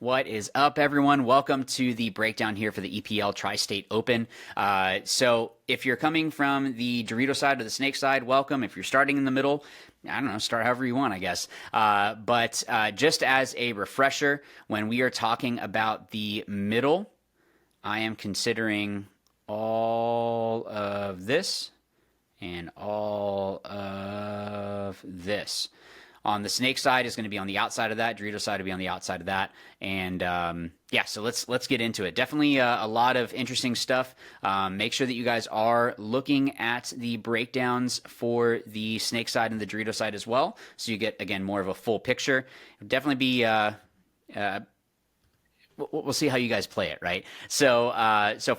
What is up, everyone? Welcome to the breakdown here for the EPL Tri-State Open. So if you're coming from the Dorito side or the Snake side, welcome. If you're starting in the middle, I don't know, start however you want, I guess. But just as a refresher, when we are talking about the middle, I am considering all of this and all of this. On the Snake side is going to be on the outside of that. Dorito side will be on the outside of that. And yeah, so let's get into it. Definitely a lot of interesting stuff. Make sure that you guys are looking at the breakdowns for the Snake side and the Dorito side as well, so you get, again, more of a full picture. It'll definitely be we'll see how you guys play it, right? So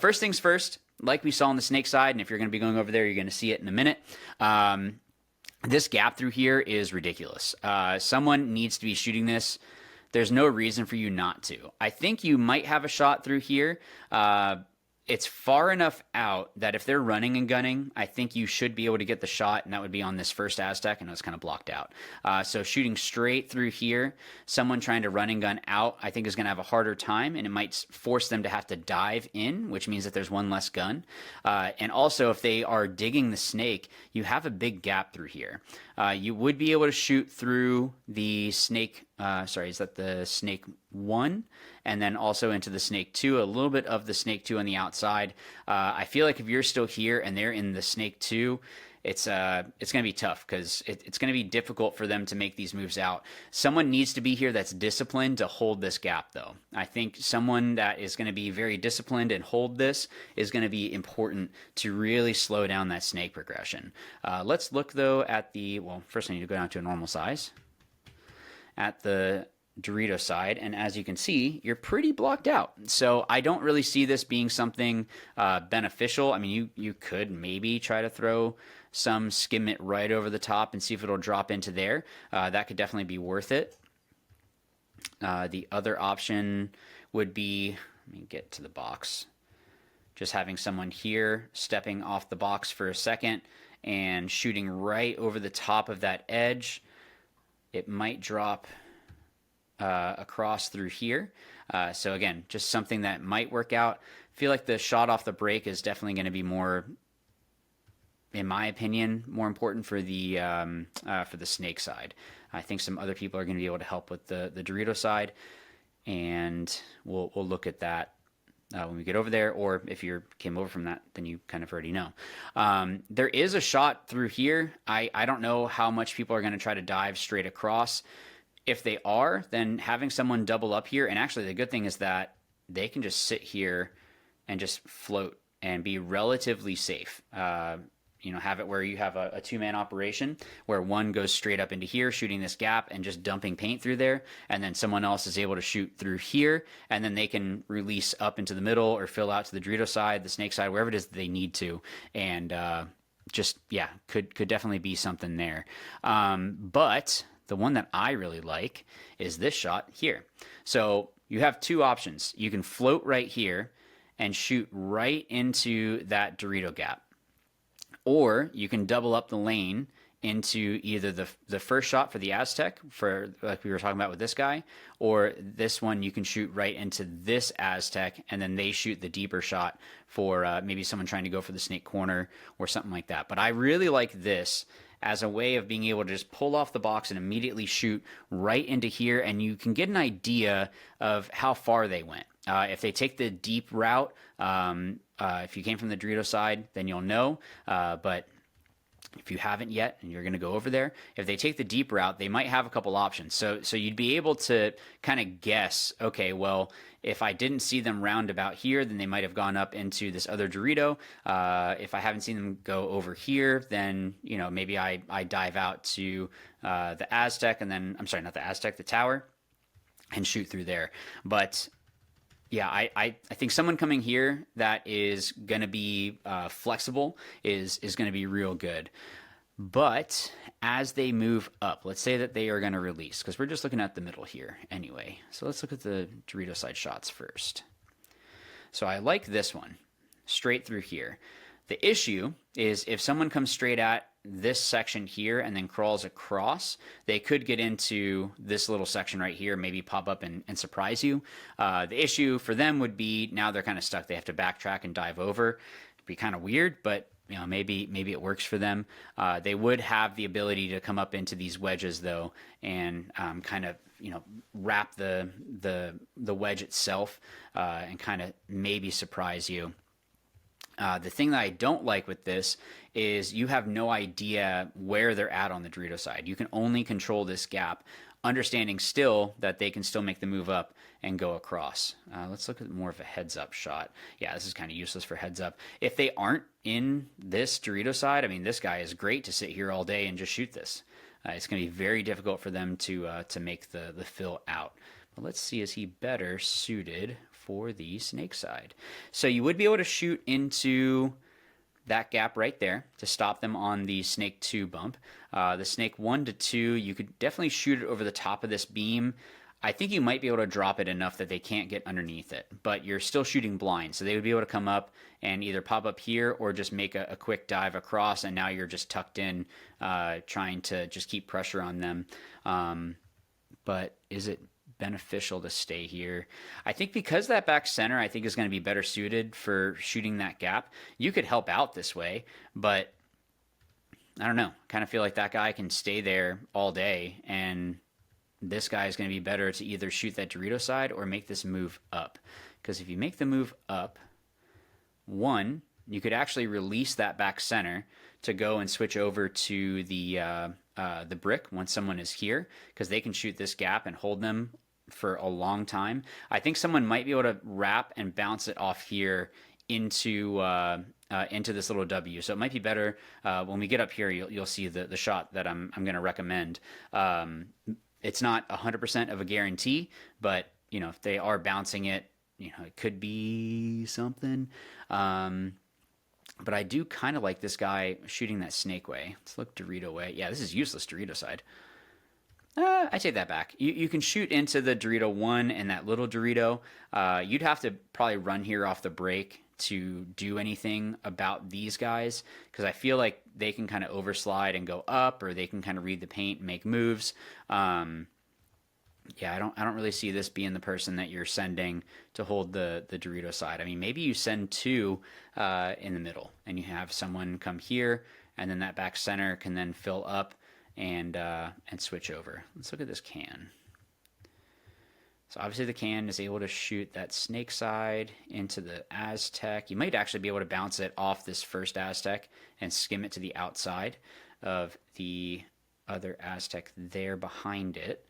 first things first, like we saw on the Snake side, and if you're going to be going over there, you're going to see it in a minute. This gap through here is ridiculous. Someone needs to be shooting this. There's no reason for you not to. I think you might have a shot through here. It's far enough out that if they're running and gunning, I think you should be able to get the shot, and that would be on this first Aztec, and it's kind of blocked out. So shooting straight through here, someone trying to run and gun out, I think is going to have a harder time, and it might force them to have to dive in, which means that there's one less gun. And also, if they are digging the Snake, you have a big gap through here. You would be able to shoot through the Snake, sorry, is that the Snake 1? And then also into the Snake 2, a little bit of the Snake 2 on the outside. I feel like if you're still here and they're in the Snake 2, it's going to be tough because it's going to be difficult for them to make these moves out. Someone needs to be here that's disciplined to hold this gap, though. I think someone that is going to be very disciplined and hold this is going to be important to really slow down that Snake progression. Let's look, though, at the, well, first I need to go down to a normal size. At the Dorito side, and as you can see, you're pretty blocked out. So I don't really see this being something beneficial. I mean, you could maybe try to throw some skim it right over the top and see if it'll drop into there. That could definitely be worth it. The other option would be, let me get to the box, just having someone here stepping off the box for a second and shooting right over the top of that edge. It might drop across through here. So again, just something that might work out. I feel like the shot off the break is definitely going to be more, in my opinion, more important for the Snake side. I think some other people are going to be able to help with the Dorito side, and we'll look at that when we get over there, or if you came over from that, then you kind of already know. There is a shot through here. I don't know how much people are going to try to dive straight across. If they are, then having someone double up here, and actually the good thing is that they can just sit here and just float and be relatively safe. You know, have it where you have a two-man operation where one goes straight up into here, shooting this gap and just dumping paint through there, and then someone else is able to shoot through here, and then they can release up into the middle or fill out to the Dorito side, the Snake side, wherever it is that they need to, and just, yeah, could definitely be something there. But the one that I really like is this shot here. So you have two options. You can float right here and shoot right into that Dorito gap. Or you can double up the lane into either the first shot for the Aztec, for like we were talking about with this guy, or this one you can shoot right into this Aztec, and then they shoot the deeper shot for maybe someone trying to go for the Snake corner or something like that. But I really like this as a way of being able to just pull off the box and immediately shoot right into here, and you can get an idea of how far they went. If they take the deep route, if you came from the Dorito side, then you'll know, but if you haven't yet and you're going to go over there, if they take the deep route, they might have a couple options. So you'd be able to kind of guess, okay, well, if I didn't see them round about here, then they might have gone up into this other Dorito. If I haven't seen them go over here, then, you know, maybe I dive out to the Aztec, and then, I'm sorry, not the Aztec, the tower, and shoot through there. But yeah, I think someone coming here that is going to be flexible is going to be real good. But as they move up, let's say that they are going to release, because we're just looking at the middle here anyway. So let's look at the Dorito side shots first. So I like this one, straight through here. The issue is if someone comes straight at this section here and then crawls across, they could get into this little section right here, maybe pop up and surprise you. The issue for them would be now they're kind of stuck. They have to backtrack and dive over. It'd be kind of weird, but you know, maybe it works for them. They would have the ability to come up into these wedges though, and kind of, you know, wrap the wedge itself and kind of maybe surprise you. The thing that I don't like with this is you have no idea where they're at on the Dorito side. You can only control this gap, understanding still that they can still make the move up and go across. Let's look at more of a heads up shot. Yeah, this is kind of useless for heads up. If they aren't in this Dorito side, I mean, this guy is great to sit here all day and just shoot this. It's going to be very difficult for them to make the fill out. But let's see, is he better suited for the snake side? So you would be able to shoot into that gap right there to stop them on the snake 2 bump. The snake 1 to 2, you could definitely shoot it over the top of this beam. I think you might be able to drop it enough that they can't get underneath it, but you're still shooting blind. So they would be able to come up and either pop up here or just make a quick dive across, and now you're just tucked in trying to just keep pressure on them. But is it beneficial to stay here? I think because that back center I think is going to be better suited for shooting that gap. You could help out this way, but I don't know. Kind of feel like that guy can stay there all day, and this guy is going to be better to either shoot that Dorito side or make this move up. Because if you make the move up, one, you could actually release that back center to go and switch over to the brick once someone is here, because they can shoot this gap and hold them for a long time. I think someone might be able to wrap and bounce it off here into this little W. So it might be better when we get up here. You'll see the shot that I'm going to recommend. It's not 100% of a guarantee, but you know, if they are bouncing it, you know, it could be something. But I do kind of like this guy shooting that snake way. Let's look Dorito way. Yeah, this is useless Dorito side. I take that back. You can shoot into the Dorito 1 and that little Dorito. You'd have to probably run here off the break to do anything about these guys, because I feel like they can kind of overslide and go up, or they can kind of read the paint and make moves. Yeah, I don't really see this being the person that you're sending to hold the Dorito side. I mean, maybe you send 2 in the middle, and you have someone come here, and then that back center can then fill up and switch over. Let's look at this can. So obviously the can is able to shoot that snake side into the Aztec. You might actually be able to bounce it off this first Aztec and skim it to the outside of the other Aztec there behind it.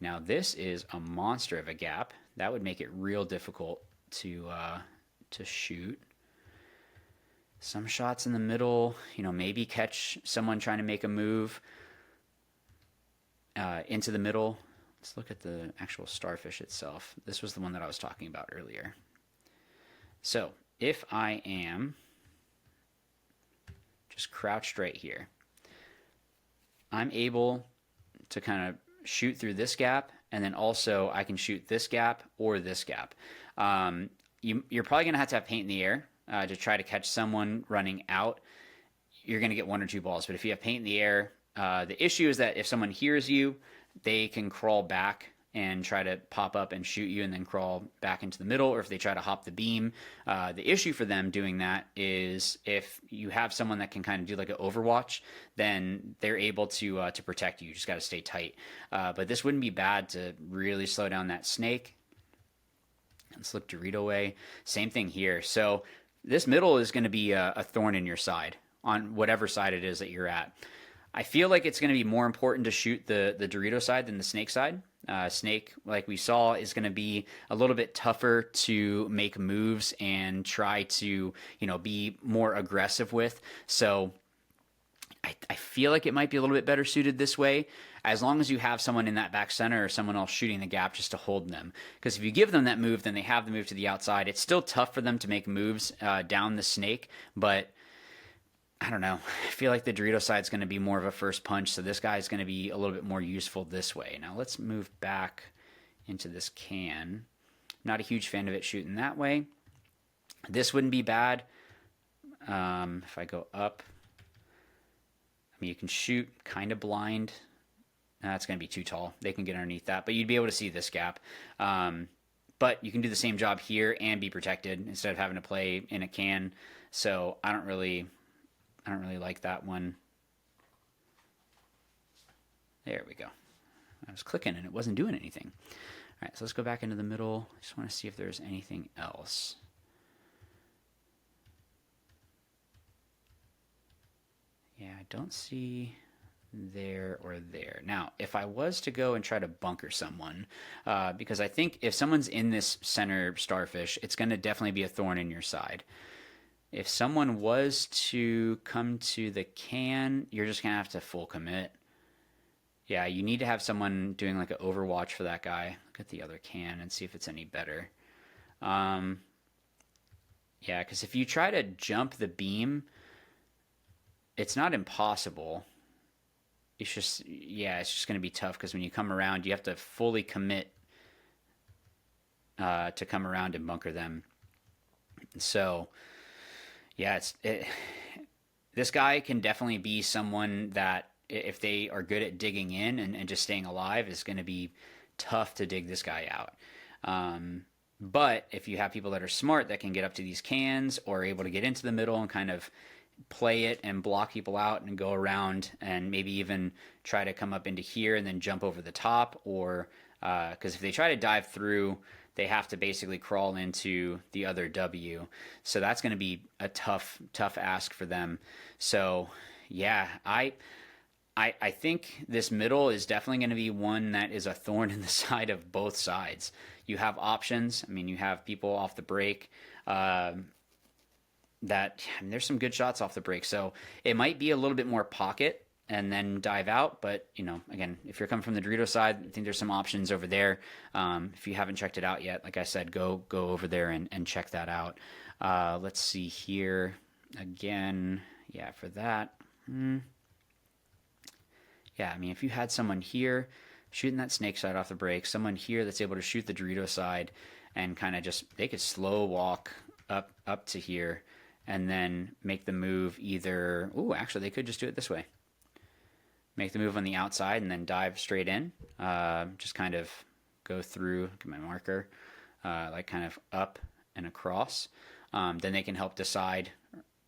Now this is a monster of a gap. That would make it real difficult to shoot. Some shots in the middle, you know, maybe catch someone trying to make a move into the middle. Let's look at the actual starfish itself. This was the one that I was talking about earlier. So if I am just crouched right here, I'm able to kind of shoot through this gap, and then also I can shoot this gap or this gap. You're probably going to have paint in the air to try to catch someone running out. You're going to get 1 or 2 balls, but if you have paint in the air, the issue is that if someone hears you, they can crawl back and try to pop up and shoot you and then crawl back into the middle, or if they try to hop the beam. The issue for them doing that is if you have someone that can kind of do like an overwatch, then they're able to protect you. You just got to stay tight. But this wouldn't be bad to really slow down that snake. Let's look Dorito way. Same thing here. So this middle is going to be a thorn in your side on whatever side it is that you're at. I feel like it's going to be more important to shoot the Dorito side than the snake side. Snake, like we saw, is going to be a little bit tougher to make moves and try to, you know, be more aggressive with. So I feel like it might be a little bit better suited this way, as long as you have someone in that back center or someone else shooting the gap just to hold them. Because if you give them that move, then they have the move to the outside. It's still tough for them to make moves down the snake, but I don't know. I feel like the Dorito side is going to be more of a first punch, so this guy is going to be a little bit more useful this way. Now let's move back into this can. Not a huge fan of it shooting that way. This wouldn't be bad. If I go up, mean, you can shoot kind of blind. That's going to be too tall. They can get underneath that, but you'd be able to see this gap. But you can do the same job here and be protected instead of having to play in a can. So I don't really like that one. There we go. I was clicking and it wasn't doing anything. All right, so let's go back into the middle. I just want to see if there's anything else. Yeah, I don't see there or there. Now, if I was to go and try to bunker someone, because I think if someone's in this center starfish, it's going to definitely be a thorn in your side. If someone was to come to the can, you're just going to have to full commit. Yeah, you need to have someone doing like an overwatch for that guy. Look at the other can and see if it's any better. Yeah, because if you try to jump the beam, it's not impossible. It's just, yeah, it's just going to be tough because when you come around, you have to fully commit to come around and bunker them. So, yeah, this guy can definitely be someone that, if they are good at digging in and just staying alive, is going to be tough to dig this guy out. But if you have people that are smart that can get up to these cans or are able to get into the middle and kind of play it and block people out and go around and maybe even try to come up into here and then jump over the top, or because if they try to dive through, they have to basically crawl into the other W. So that's going to be a tough ask for them. So yeah, I think this middle is definitely going to be one that is a thorn in the side of both sides. You have options. I mean, you have people off the break. There's some good shots off the break. So it might be a little bit more pocket and then dive out. But, you know, again, if you're coming from the Dorito side, I think there's some options over there. If you haven't checked it out yet, like I said, go over there and check that out. Let's see here. Again, yeah, for that. Yeah, I mean, if you had someone here shooting that snake side off the break, someone here that's able to shoot the Dorito side and kind of just, they could slow walk up to here and then make the move either, actually they could just do it this way. Make the move on the outside and then dive straight in. Just kind of go through, look at my marker, like kind of up and across. Then they can help decide,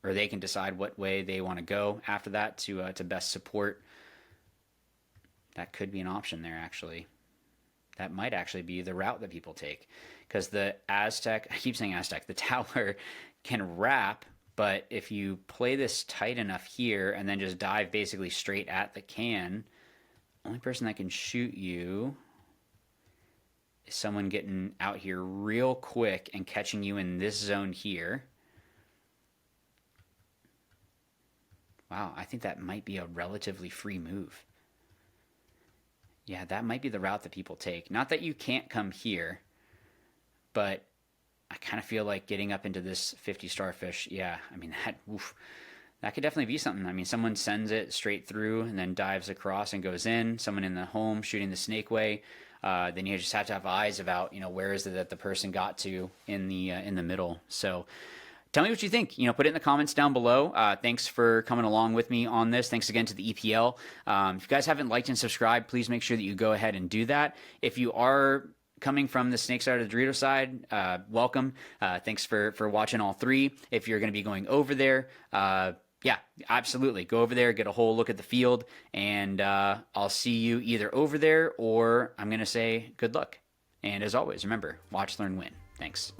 or they can decide what way they want to go after that to best support. That could be an option there, actually. That might actually be the route that people take. Because the Aztec, I keep saying Aztec, the tower can wrap, but if you play this tight enough here and then just dive basically straight at the can, only person that can shoot you is someone getting out here real quick and catching you in this zone here. Wow, I think that might be a relatively free move. Yeah, that might be the route that people take. Not that you can't come here, but I kind of feel like getting up into this 50 starfish, yeah, I mean, that could definitely be something. I mean, someone sends it straight through and then dives across and goes in. Someone in the home shooting the snake way. Then you just have to have eyes about, where is it that the person got to in the middle. So tell me what you think. Put it in the comments down below. Thanks for coming along with me on this. Thanks again to the EPL. If you guys haven't liked and subscribed, please make sure that you go ahead and do that. If you are coming from the snake side or the Dorito side, welcome. Thanks for watching all three. If you're going to be going over there, yeah, absolutely. Go over there, get a whole look at the field, and I'll see you either over there or I'm going to say good luck. And as always, remember, watch, learn, win. Thanks.